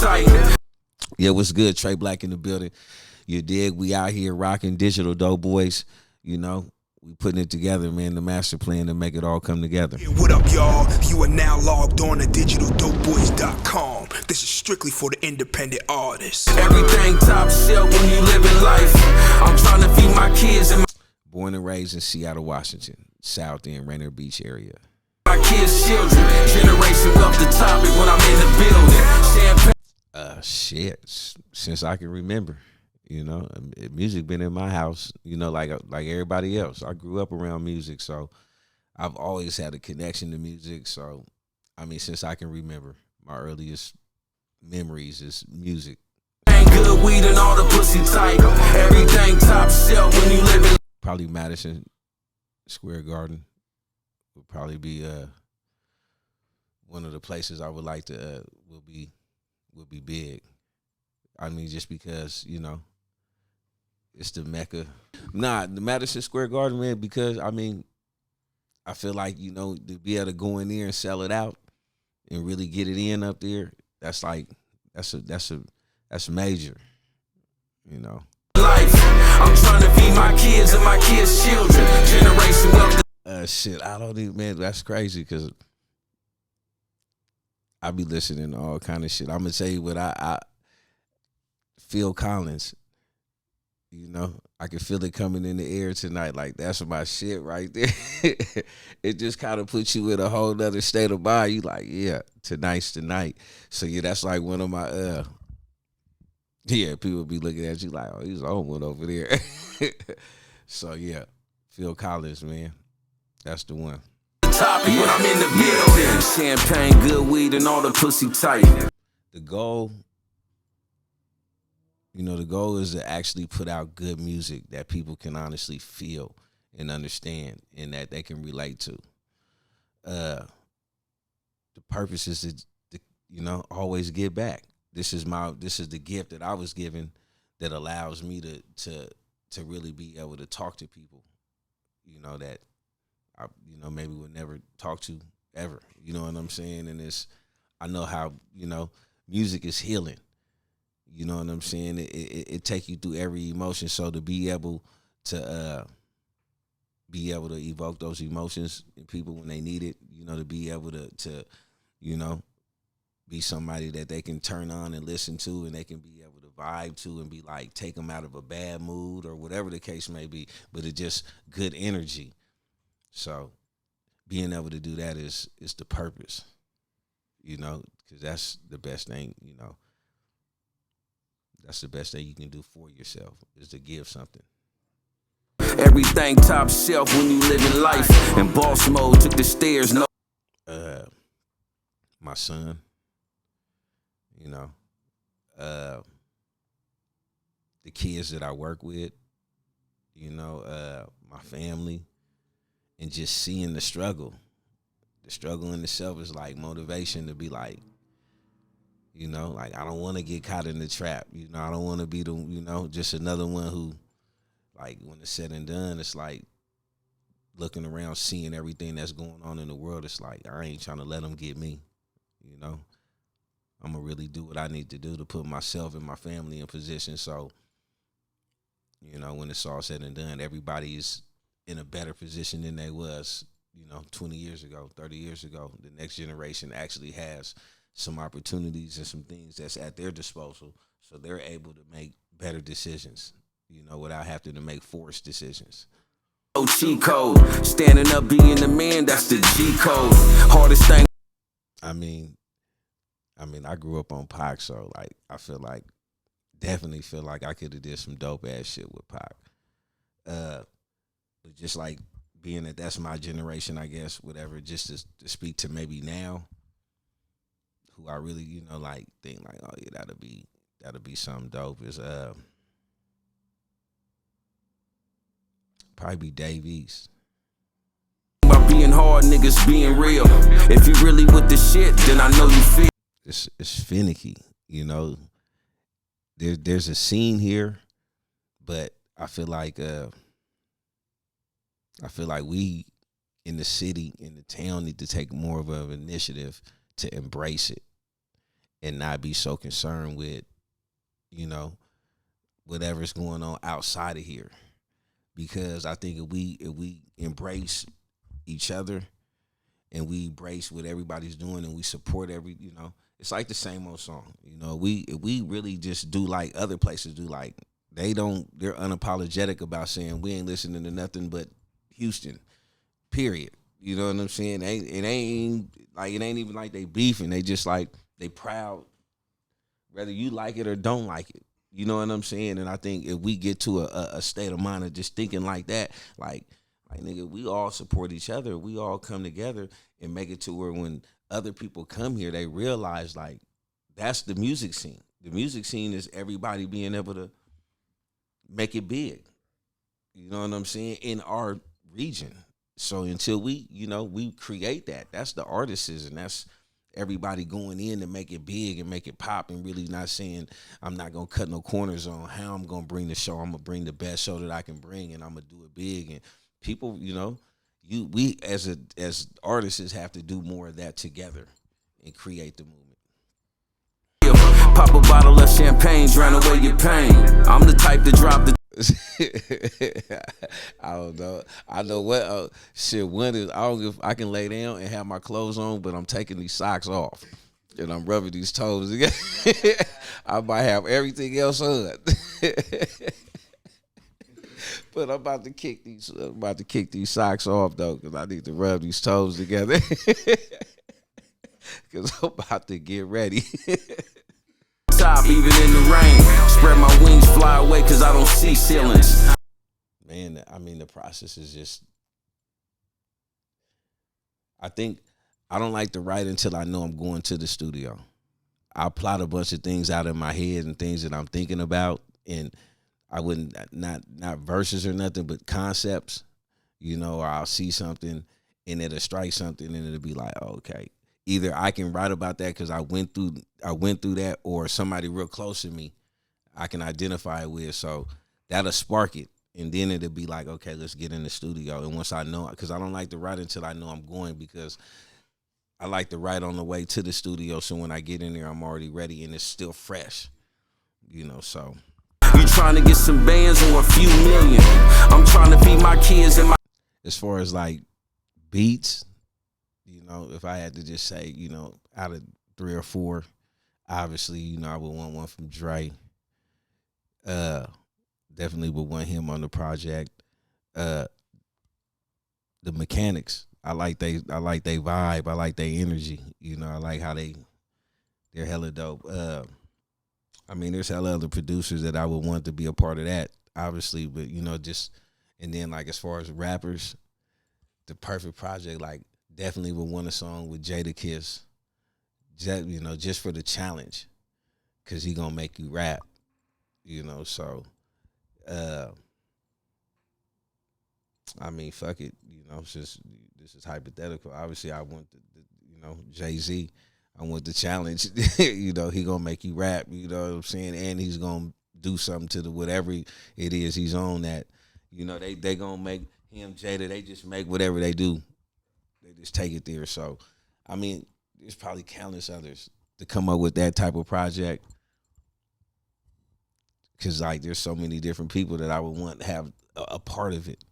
tight. Yeah, what's good? Trey Blac in the building. You dig? We out here rocking digital dope boys. You know, we putting it together, man. The master plan to make it all come together. Yeah, what up, y'all? You are now logged on to digitaldopeboys.com. This is strictly for the independent artists. Everything top shelf when you living life. I'm trying to feed my kids and born and raised in Seattle, Washington, South End, Rainier Beach area. My kids' children, generation wealth the topic when I'm in the building. Shit, since I can remember, you know, music been in my house, you know, like everybody else. I grew up around music, so I've always had a connection to music. So, I mean, since I can remember, my earliest memories is music. Ain't good weed and all the pussy tight. Everything top shelf when you live in. Probably Madison Square Garden would probably be one of the places I would like to will be big. I mean, just because, you know, it's the Mecca. Nah, the Madison Square Garden, man, because I mean, I feel like, you know, to be able to go in there and sell it out and really get it in up there, that's major, you know. Life, I'm trying to feed my kids and my kids' children. Generation wealth. Shit, I don't even, man, that's crazy because I be listening to all kind of shit. I'm gonna tell you what I Phil Collins, you know, I can feel it coming in the air tonight. Like, that's my shit right there. It just kind of puts you in a whole nother state of mind. You like, yeah, tonight's the night. So yeah, that's like one of my yeah, people be looking at you like, oh, he's on one over there. So yeah, Phil Collins, man, that's the one. Topic when I'm in the building. Champagne, good weed, and all the pussy tight. The goal, you know, the goal is to actually put out good music that people can honestly feel and understand and that they can relate to. The purpose is to you know, always give back. This is the gift that I was given that allows me to really be able to talk to people, you know, that I, you know, maybe would never talk to ever. You know what I'm saying? And I know how, you know, music is healing. You know what I'm saying? It take you through every emotion. So to be able to evoke those emotions in people when they need it, you know, to be able to you know, be somebody that they can turn on and listen to, and they can be able to vibe to and be like, take them out of a bad mood or whatever the case may be. But it's just good energy. So being able to do that is the purpose, you know, because that's the best thing, you know. That's the best thing you can do for yourself is to give something. Everything top shelf when you live in life. And boss mode took the stairs. No. My son, you know, the kids that I work with, you know, my family. And just seeing the struggle in itself is like motivation to be like, you know, like I don't want to get caught in the trap. You know, I don't want to be the, you know, just another one who, like, when it's said and done, it's like looking around, seeing everything that's going on in the world. It's like, I ain't trying to let them get me, you know. I'm going to really do what I need to do to put myself and my family in position. So, you know, when it's all said and done, everybody's in a better position than they was, you know, 20 years ago, 30 years ago. The next generation actually has some opportunities and some things that's at their disposal, so they're able to make better decisions, you know, without having to make forced decisions. Cheat code, standing up, being the man, that's the G code. Hardest thing. I mean, I grew up on Pac, so like, I feel like, definitely feel like I could have did some dope ass shit with Pac. But just like being that that's my generation, I guess, whatever, just to speak to maybe now, who I really, you know, like think like, oh yeah, that'll be something dope is probably be Dave East. About being hard, niggas being real. If you really with the shit, then I know you feel. It's finicky, you know. There's a scene here, but I feel like we in the city, in the town, need to take more of an initiative to embrace it and not be so concerned with, whatever's going on outside of here. Because I think if we embrace each other and we embrace what everybody's doing and we support it's like the same old song. If we really just do like other places do, like they're unapologetic about saying we ain't listening to nothing but Houston, period. You know what I'm saying? It ain't even like they beefing. They just like, they proud, whether you like it or don't like it. You know what I'm saying? And I think if we get to a state of mind of just thinking like that, like nigga, we all support each other. We all come together and make it to where when other people come here, they realize like that's the music scene. The music scene is everybody being able to make it big. You know what I'm saying? In our region. So until we create that, that's the artists, and that's everybody going in to make it big and make it pop, and really not saying I'm not gonna cut no corners on how I'm gonna bring the show. I'm gonna bring the best show that I can bring, and I'm gonna do it big. And people, we as artists have to do more of that together and create the movement. Pop a bottle of champagne, drown away your pain. I'm the type to drop the I don't know. I know what shit. One is, I don't know if I can lay down and have my clothes on, but I'm taking these socks off and I'm rubbing these toes together. I might have everything else on, but I'm about to kick these socks off though, because I need to rub these toes together because I'm about to get ready. Top, even in the rain. Spread my wings, fly away, cause I don't see ceilings. Man, I mean, the process is just, I think I don't like to write until I know I'm going to the studio. I'll plot a bunch of things out in my head and things that I'm thinking about, and I wouldn't, not verses or nothing, but concepts, or I'll see something and it'll strike something and it'll be like, oh, okay. Either I can write about that because I went through that, or somebody real close to me I can identify with. So that'll spark it. And then it'll be like, okay, let's get in the studio. And once I know, because I don't like to write until I know I'm going, because I like to write on the way to the studio. So when I get in there, I'm already ready and it's still fresh, so. You trying to get some bands or a few million? I'm trying to feed my kids and my. As far as like beats, if I had to just say, out of 3 or 4, obviously, I would want one from Dre. Definitely would want him on the project. The Mechanics, I like they vibe. I like their energy. I like how they're hella dope. I mean, there's hella other producers that I would want to be a part of that, obviously, but and then like as far as rappers, the perfect project, like, definitely would want a song with Jadakiss, just for the challenge, because he gonna make you rap, so, I mean, fuck it, it's just, this is hypothetical. Obviously, I want Jay-Z, I want the challenge, he gonna make you rap, you know what I'm saying, and he's gonna do something to the whatever it is he's on that, they gonna make him, Jada, they just make whatever they do. They just take it there. So, I mean, there's probably countless others to come up with that type of project. Because, like, there's so many different people that I would want to have a part of it.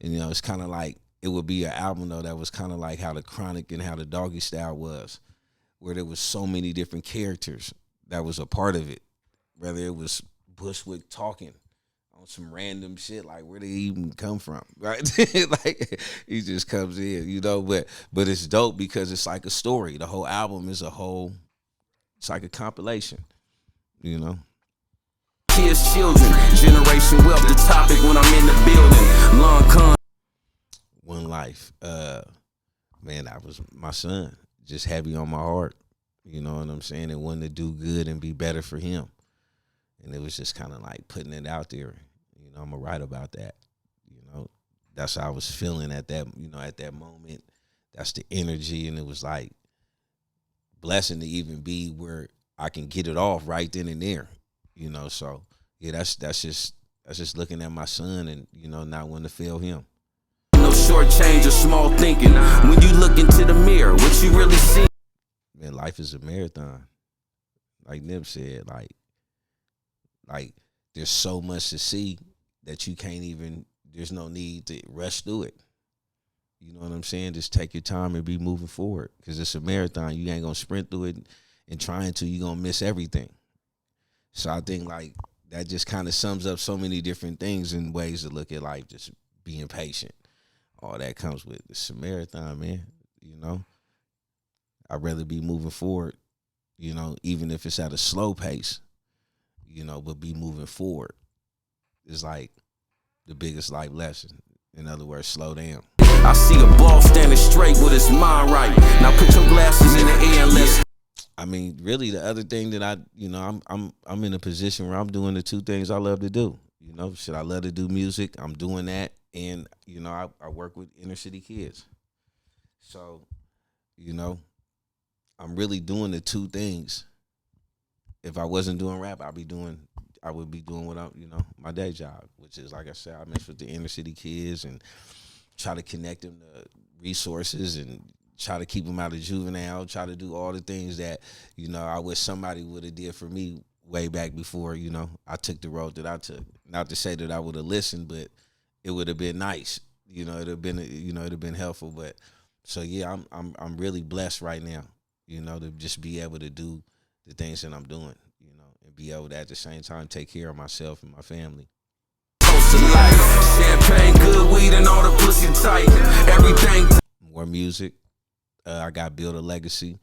And, it's kind of like, it would be an album, though, that was kind of like how the Chronic and how the Doggy Style was, where there was so many different characters that was a part of it. Whether it was Bushwick talking on some random shit, like where they even come from, right? Like he just comes in, but it's dope because it's like a story. The whole album is it's like a compilation, Kids, children, generation wealth, the topic when I'm in the building. Long con. One Life, man, that was my son, just heavy on my heart, you know what I'm saying, and wanting to do good and be better for him. And it was just kind of like putting it out there. I'm gonna write about that. That's how I was feeling at that, at that moment. That's the energy, and it was like blessing to even be where I can get it off right then and there. So yeah, that's just looking at my son and not wanting to fail him. No short change or small thinking. When you look into the mirror, what you really see. Man, life is a marathon. like Nip said, like there's so much to see that you can't even. There's no need to rush through it. You know what I'm saying? Just take your time and be moving forward, because it's a marathon. You ain't gonna sprint through it and trying to. You're gonna miss everything. So I think like that just kind of sums up so many different things and ways to look at life. Just being patient. All that comes with it's a marathon, man. You know, I'd rather be moving forward, you know, even if it's at a slow pace, you know, but be moving forward. It's like the biggest life lesson. In other words, slow down. I see a ball standing straight with his mind right. Now put your glasses in the air and let's. I mean, really, the other thing that I'm in a position where I'm doing the two things I love to do. You know, should I love to do music? I'm doing that, and you know, I work with inner city kids. So, you know, I'm really doing the two things. If I wasn't doing rap, I would be doing what my day job, which is, like I said, I mess with the inner city kids and try to connect them to resources and try to keep them out of juvenile, try to do all the things that, you know, I wish somebody would have did for me way back before, you know, I took the road that I took. Not to say that I would have listened, but it would have been nice. You know, it'd have been helpful. But so yeah, I'm really blessed right now, you know, to just be able to do the things that I'm doing, you know, and be able to at the same time take care of myself and my family. Champagne, good weed, and all the pussy tight. Everything. More music. I got Build a Legacy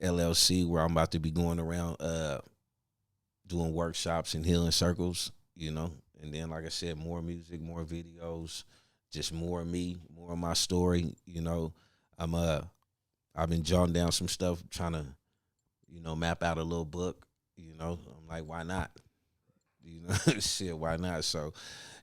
LLC, where I'm about to be going around doing workshops and healing circles, you know. And then, like I said, more music, more videos, just more of me, more of my story, you know. I've been jotting down some stuff, trying to, you know, map out a little book, you know. I'm like, why not? You know, shit, why not? So,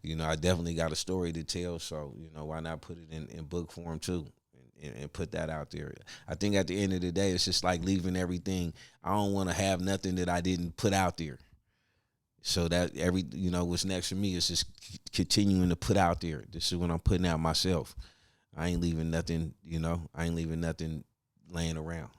you know, I definitely got a story to tell, so, you know, why not put it in book form too? And put that out there. I think at the end of the day, it's just like leaving everything. I don't want to have nothing that I didn't put out there. So that what's next for me is just continuing to put out there. This is what I'm putting out myself. I ain't leaving nothing, you know. I ain't leaving nothing laying around.